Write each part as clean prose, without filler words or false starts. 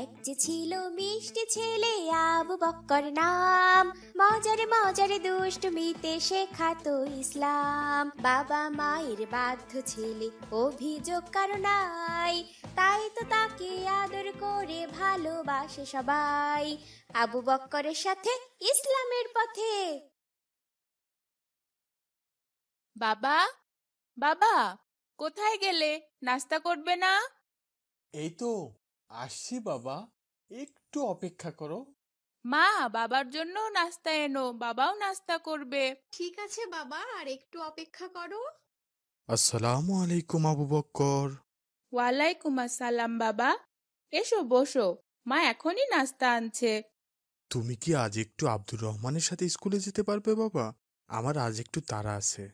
এক যে ছিল মিষ্টি ছেলে আবু বক্কর নাম, মজারে মজারে দুষ্টুমিতে শেখাতো ইসলাম। বাবা মায়ের বাধ্য ছেলে, অভিযোগ কারো নাই, তাই তো তাকে আদর করে ভালোবাসে সবাই। আবু বক্করের সাথে ইসলামের পথে। বাবা, বাবা, কোথায় গেলে? নাস্তা করবে না? এই তো আসছি বাবা, একটু অপেক্ষা করো। মা, বাবার জন্য নাস্তা এনো, বাবাও নাস্তা করবে। ঠিক আছে বাবা, আর একটু অপেক্ষা করো। আসসালামু আলাইকুম আবু বক্কর। ওয়ালাইকুম আসসালাম বাবা। এসো বসো, মা এখনই নাস্তা আনছে। তুমি কি আজ একটু আব্দুর রহমানের সাথে স্কুলে যেতে পারবে বাবা? আমার আজ একটু তাড়া আছে।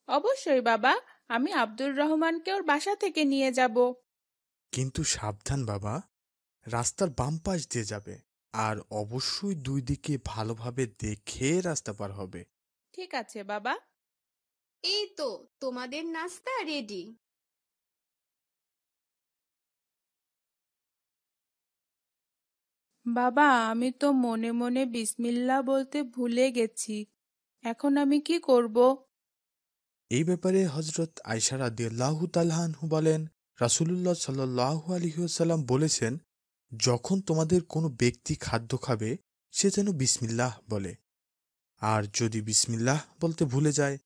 অবশ্যই বাবা, আমি আব্দুর রহমানকে ওর বাসা থেকে নিয়ে যাব। কিন্তু সাবধান বাবা, রাস্তার বাম পাশ দিয়ে যাবে, আর অবশ্যই দুই দিকে ভালোভাবে দেখে রাস্তা পার হবে। ঠিক আছে বাবা। এই তো তোমাদের নাস্তা রেডি। বাবা, আমি তো মনে মনে বিসমিল্লাহ বলতে ভুলে গেছি, এখন আমি কি করব? এই ব্যাপারে হজরত আয়সা রাদিয়াল্লাহু তাআলা আনহু বলেন, রাসূলুল্লাহ সাল্লাল্লাহু আলাইহি ওয়াসাল্লাম বলেছেন, যখন তোমাদের কোনো ব্যক্তি খাদ্য খাবে সে যেন বিসমিল্লাহ বলে, আর যদি বিসমিল্লাহ বলতে ভুলে যায়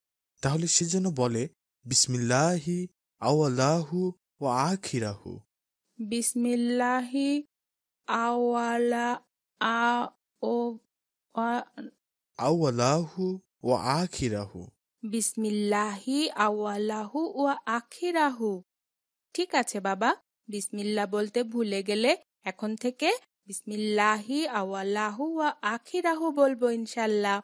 তাহলে সে যেন বলে বিসমিল্লাহি আওয়ালাহু ওয়া আখিরাহু। বিসমিল্লাহি আওয়ালা আ ও আ- আওয়ালাহু ওয়া আখিরাহু। বিসমিল্লাহি আওয়ালাহু ওয়া আখিরাহু। ঠিক আছে বাবা, বিসমিল্লাহ বলতে ভুলে গেলে এখন থেকে বিসমিল্লাহি আওয়ালাহু ওয়া আখিরাহু বলবো ইনশাল্লাহ।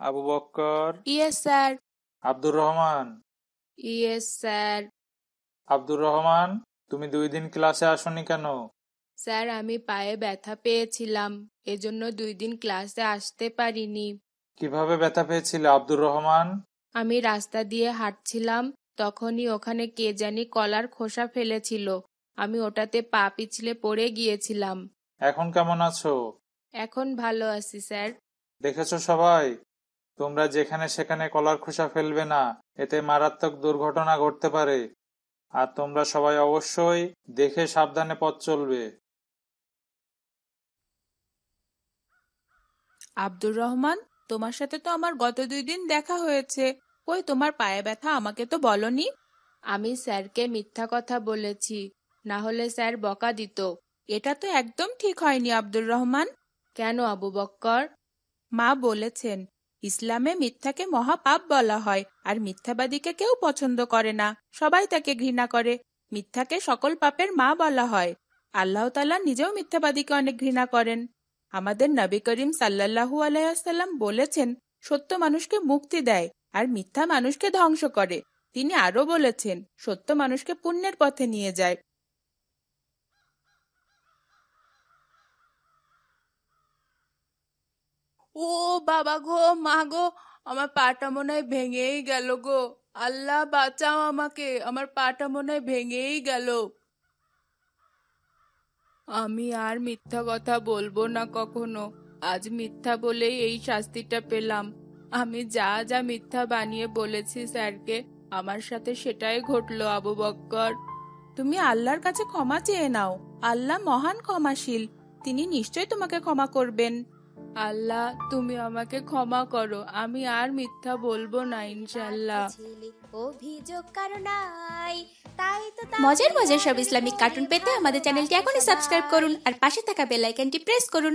Abu Bakkar. Yes sir. Abdur Rahman. Yes sir. Abdur Rahman, তুমি 2 দিন ক্লাসে আসোনি কেন? স্যার, আমি পায়ে ব্যথা পেয়েছিলাম, এজন্য 2 দিন ক্লাসে আসতে পারিনি। কিভাবে ব্যথা পেয়েছিলে আব্দুর রহমান? আমি রাস্তা দিয়ে হাঁটছিলাম, তখনই ওখানে কে জানি কলার খোসা ফেলেছিল, আমি ওটাতে পা পিছলে পড়ে গিয়েছিলাম। এখন কেমন আছো? এখন ভালো আছি স্যার। দেখেছো সবাই, তোমরা যেখানে সেখানে কলার খোসা ফেলবে না, এতে মারাত্মক দুর্ঘটনা ঘটতে পারে। আর তোমরা সবাই অবশ্যই দেখে সাবধানে পথ চলবে। আব্দুর রহমান, তোমার সাথে তো আমার গত 2 দিন দেখা হয়েছে, কই তোমার পায়ে ব্যথা আমাকে তো বলনি? আমি স্যারকে মিথ্যা কথা বলেছি, না হলে স্যার বকা দিত। এটা তো একদম ঠিক হয়নি আব্দুর রহমান। কেন আবু বক্কর? মা বলেছেন ইসলামে মিথ্যাকে মহাপাপ বলা হয়, আর মিথ্যাবাদীকে কেউ পছন্দ করে না, সবাই তাকে ঘৃণা করে। মিথ্যাকে সকল পাপের মা বলা হয়। আল্লাহ তাআলা নিজেও মিথ্যাবাদীকে অনেক ঘৃণা করেন। আমাদের নবী করিম সাল্লাল্লাহু আলাইহি ওয়াসাল্লাম বলেছেন, সত্য মানুষকে মুক্তি দেয় আর মিথ্যা মানুষকে ধ্বংস করে। তিনি আরো বলেছেন, সত্য মানুষকে পুণ্যের পথে নিয়ে যায়। ও বাবা গো, মা গো, আমার পাটা মনে হয় ভেঙেই গেল গো। আল্লাহ বাঁচাও আমাকে, আমার পাটা মনে হয় ভেঙেই গেল। আমি আর মিথ্যা কথা বলবো না কখনো। আজ মিথ্যা বলেই এই শাস্তিটা পেলাম। আমি যা যা মিথ্যা বানিয়ে বলেছি স্যারকে, আমার সাথে সেটাই ঘটলো আবু বক্কর। তুমি আল্লাহর কাছে ক্ষমা চেয়ে নাও, আল্লাহ মহান ক্ষমাশীল, তিনি নিশ্চয়ই তোমাকে ক্ষমা করবেন। আল্লাহ, তুমি আমাকে ক্ষমা করো, আমি আর মিথ্যা বলবো না ইনশাল্লাহ। অভিযোগ কারো নাই, তাই তো মজার মজার সব ইসলামিক কার্টুন পেতে আমাদের চ্যানেলটি এখনই সাবস্ক্রাইব করুন আর পাশে থাকা বেল আইকনটি প্রেস করুন।